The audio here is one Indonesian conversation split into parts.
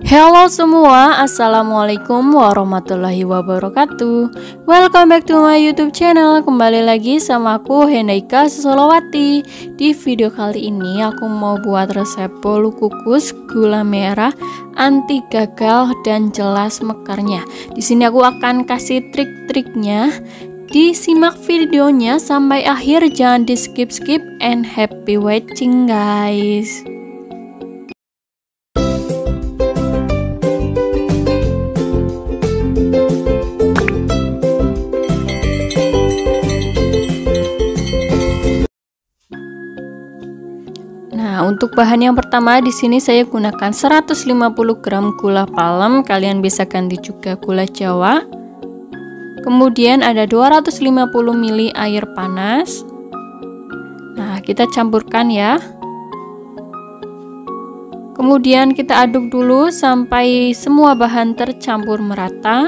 Halo semua, assalamualaikum warahmatullahi wabarakatuh. Welcome back to my YouTube channel. Kembali lagi sama aku Hendaika Solowati. Di video kali ini aku mau buat resep bolu kukus gula merah anti gagal dan jelas mekarnya. Di sini aku akan kasih trik-triknya. Disimak videonya sampai akhir, jangan di skip and happy watching guys. Nah, untuk bahan yang pertama di sini saya gunakan 150 gram gula palem, kalian bisa ganti juga gula Jawa. Kemudian ada 250 ml air panas. Nah, kita campurkan ya. Kemudian kita aduk dulu sampai semua bahan tercampur merata.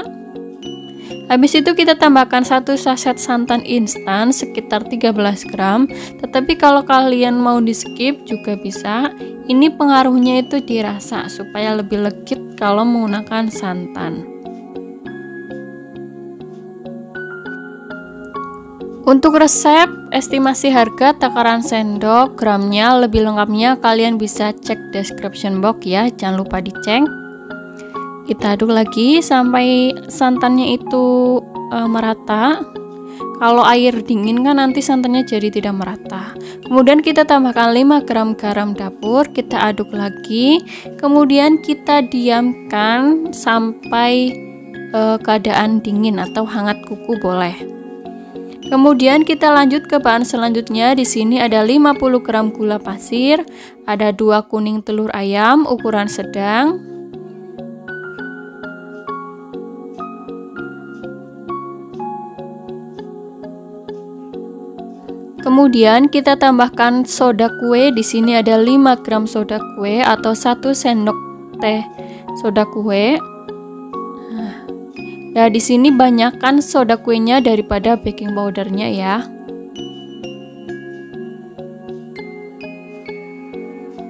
Habis itu kita tambahkan 1 saset santan instan sekitar 13 gram. Tetapi kalau kalian mau di skip juga bisa. Ini pengaruhnya itu dirasa supaya lebih legit kalau menggunakan santan. Untuk resep estimasi harga takaran sendok gramnya lebih lengkapnya kalian bisa cek description box ya, jangan lupa dicek. Kita aduk lagi sampai santannya itu merata. Kalau air dingin kan nanti santannya jadi tidak merata. Kemudian kita tambahkan 5 gram garam dapur, kita aduk lagi. Kemudian kita diamkan sampai keadaan dingin atau hangat kuku boleh. Kemudian kita lanjut ke bahan selanjutnya. Di sini ada 50 gram gula pasir, ada 2 kuning telur ayam ukuran sedang. Kemudian kita tambahkan soda kue. Di sini ada 5 gram soda kue atau 1 sendok teh soda kue. Nah, di sini banyakkan soda kuenya daripada baking powdernya ya.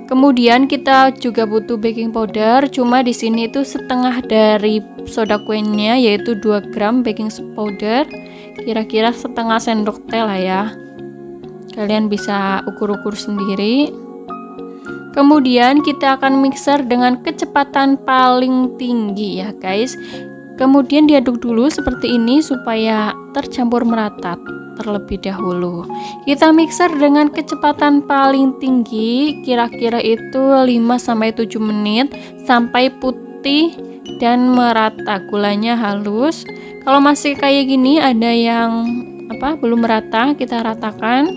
Kemudian kita juga butuh baking powder, cuma di sini itu setengah dari soda kuenya yaitu 2 gram baking powder, kira-kira setengah sendok teh lah ya. Kalian bisa ukur-ukur sendiri. Kemudian kita akan mixer dengan kecepatan paling tinggi ya guys. Kemudian diaduk dulu seperti ini supaya tercampur merata terlebih dahulu. Kita mixer dengan kecepatan paling tinggi, kira-kira itu 5-7 menit sampai putih dan merata, gulanya halus. Kalau masih kayak gini ada yang belum merata, kita ratakan.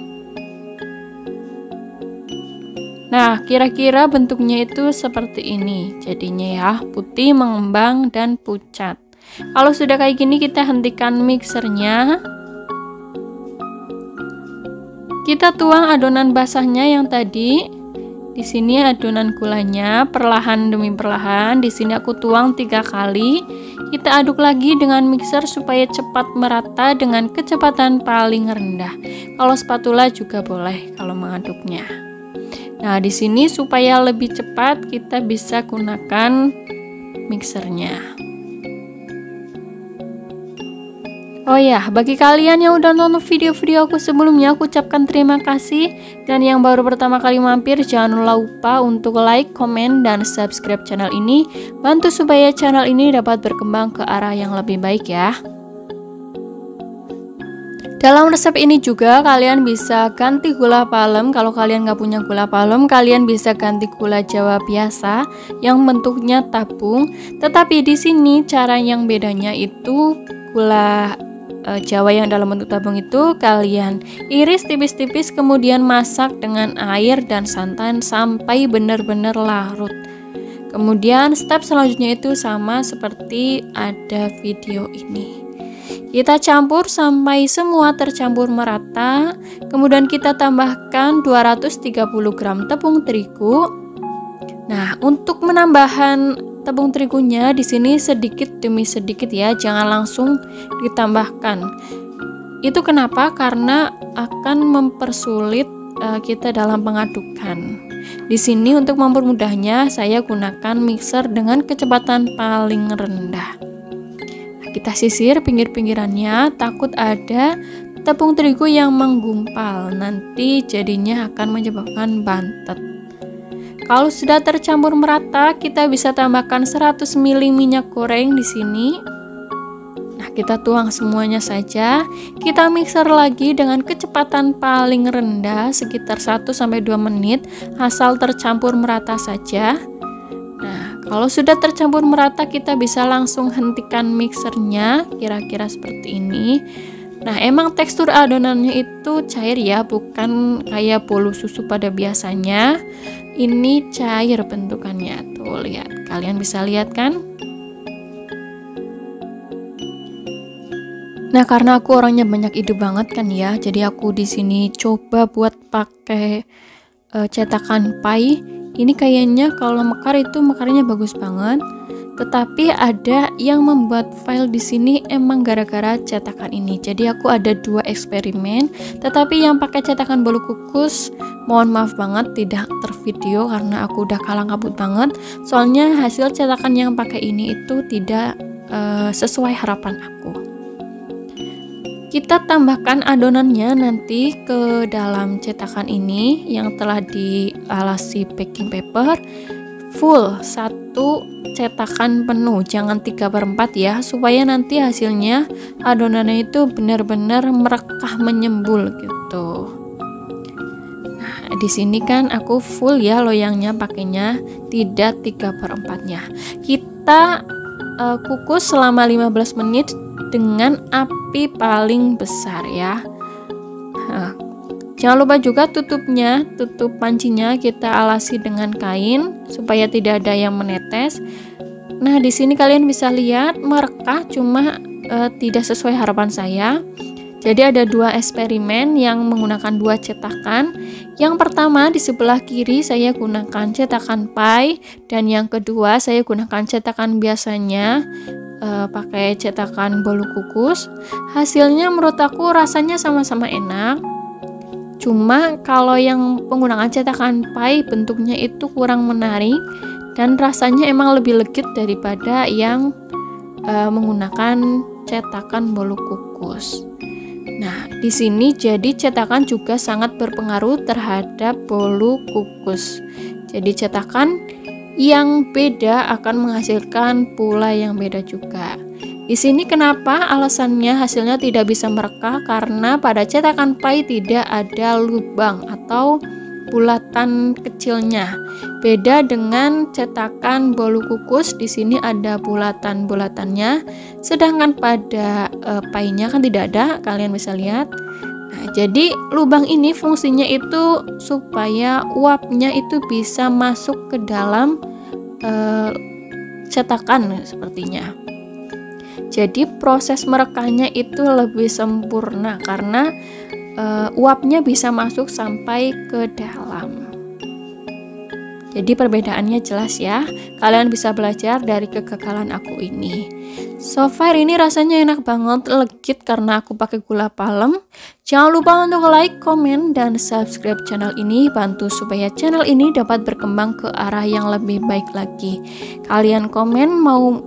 Nah, kira-kira bentuknya itu seperti ini jadinya ya, putih, mengembang, dan pucat. Kalau sudah kayak gini kita hentikan mixernya. Kita tuang adonan basahnya yang tadi. Di sini adonan gulanya perlahan demi perlahan. Di sini aku tuang 3 kali. Kita aduk lagi dengan mixer supaya cepat merata dengan kecepatan paling rendah. Kalau spatula juga boleh kalau mengaduknya. Nah, di sini supaya lebih cepat kita bisa gunakan mixernya. Oh ya, bagi kalian yang udah nonton video-video aku sebelumnya, aku ucapkan terima kasih. Dan yang baru pertama kali mampir, jangan lupa untuk like, komen, dan subscribe channel ini. Bantu supaya channel ini dapat berkembang ke arah yang lebih baik ya. Dalam resep ini juga kalian bisa ganti gula palem. Kalau kalian nggak punya gula palem, kalian bisa ganti gula Jawa biasa yang bentuknya tabung. Tetapi di sini cara yang bedanya itu gula Jawa yang dalam bentuk tabung itu kalian iris tipis-tipis, kemudian masak dengan air dan santan sampai benar-benar larut. Kemudian step selanjutnya itu sama seperti ada video ini. Kita campur sampai semua tercampur merata. Kemudian kita tambahkan 230 gram tepung terigu. Nah, untuk menambahkan tepung terigunya di sini sedikit demi sedikit ya, jangan langsung ditambahkan. Itu kenapa? Karena akan mempersulit kita dalam pengadukan. Di sini untuk mempermudahnya saya gunakan mixer dengan kecepatan paling rendah. Nah, kita sisir pinggir-pinggirannya, takut ada tepung terigu yang menggumpal, nanti jadinya akan menyebabkan bantet. Kalau sudah tercampur merata, kita bisa tambahkan 100 ml minyak goreng di sini. Nah, kita tuang semuanya saja. Kita mixer lagi dengan kecepatan paling rendah sekitar 1-2 menit, asal tercampur merata saja. Nah, kalau sudah tercampur merata, kita bisa langsung hentikan mixernya, kira-kira seperti ini. Nah, emang tekstur adonannya itu cair ya, bukan kayak bolu susu pada biasanya. Ini cair bentukannya, tuh lihat, kalian bisa lihat kan? Nah, karena aku orangnya banyak ide banget kan ya, jadi aku di sini coba buat pakai cetakan pie. Ini kayaknya kalau mekar itu mekarnya bagus banget. Tetapi ada yang membuat file di sini emang gara-gara cetakan ini. Jadi aku ada 2 eksperimen, tetapi yang pakai cetakan bolu kukus, mohon maaf banget tidak tervideo karena aku udah kalang kabut banget. Soalnya hasil cetakan yang pakai ini itu tidak sesuai harapan aku. Kita tambahkan adonannya nanti ke dalam cetakan ini yang telah dialasi baking paper. Full 1 cetakan penuh, jangan 3/4 ya, supaya nanti hasilnya adonannya itu benar-benar merekah menyembul gitu. Nah, di sini kan aku full ya loyangnya pakainya, tidak 3/4-nya. Kita kukus selama 15 menit dengan api paling besar ya. Nah, jangan lupa juga tutupnya, tutup pancinya kita alasi dengan kain supaya tidak ada yang menetes. Nah, di sini kalian bisa lihat merekah, cuma tidak sesuai harapan saya. Jadi ada 2 eksperimen yang menggunakan 2 cetakan. Yang pertama di sebelah kiri saya gunakan cetakan pie, dan yang kedua saya gunakan cetakan biasanya, pakai cetakan bolu kukus. Hasilnya menurut aku rasanya sama-sama enak. Cuma kalau yang penggunaan cetakan pie bentuknya itu kurang menarik dan rasanya emang lebih legit daripada yang menggunakan cetakan bolu kukus. Nah, di sini jadi cetakan juga sangat berpengaruh terhadap bolu kukus. Jadi cetakan yang beda akan menghasilkan pula yang beda juga. Di sini kenapa alasannya hasilnya tidak bisa merekah, karena pada cetakan pie tidak ada lubang atau bulatan kecilnya. Beda dengan cetakan bolu kukus, di sini ada bulatan-bulatannya, sedangkan pada pie-nya kan tidak ada, kalian bisa lihat. Nah, jadi lubang ini fungsinya itu supaya uapnya itu bisa masuk ke dalam cetakan sepertinya. Jadi proses merekahnya itu lebih sempurna karena uapnya bisa masuk sampai ke dalam. Jadi perbedaannya jelas ya. Kalian bisa belajar dari kegagalan aku ini. So far ini rasanya enak banget, legit karena aku pakai gula palem. Jangan lupa untuk like, komen, dan subscribe channel ini. Bantu supaya channel ini dapat berkembang ke arah yang lebih baik lagi. Kalian komen mau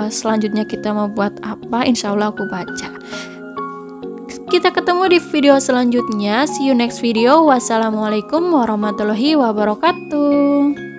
selanjutnya kita mau buat apa, insya Allah aku baca. Kita ketemu di video selanjutnya. See you next video. Wassalamualaikum warahmatullahi wabarakatuh.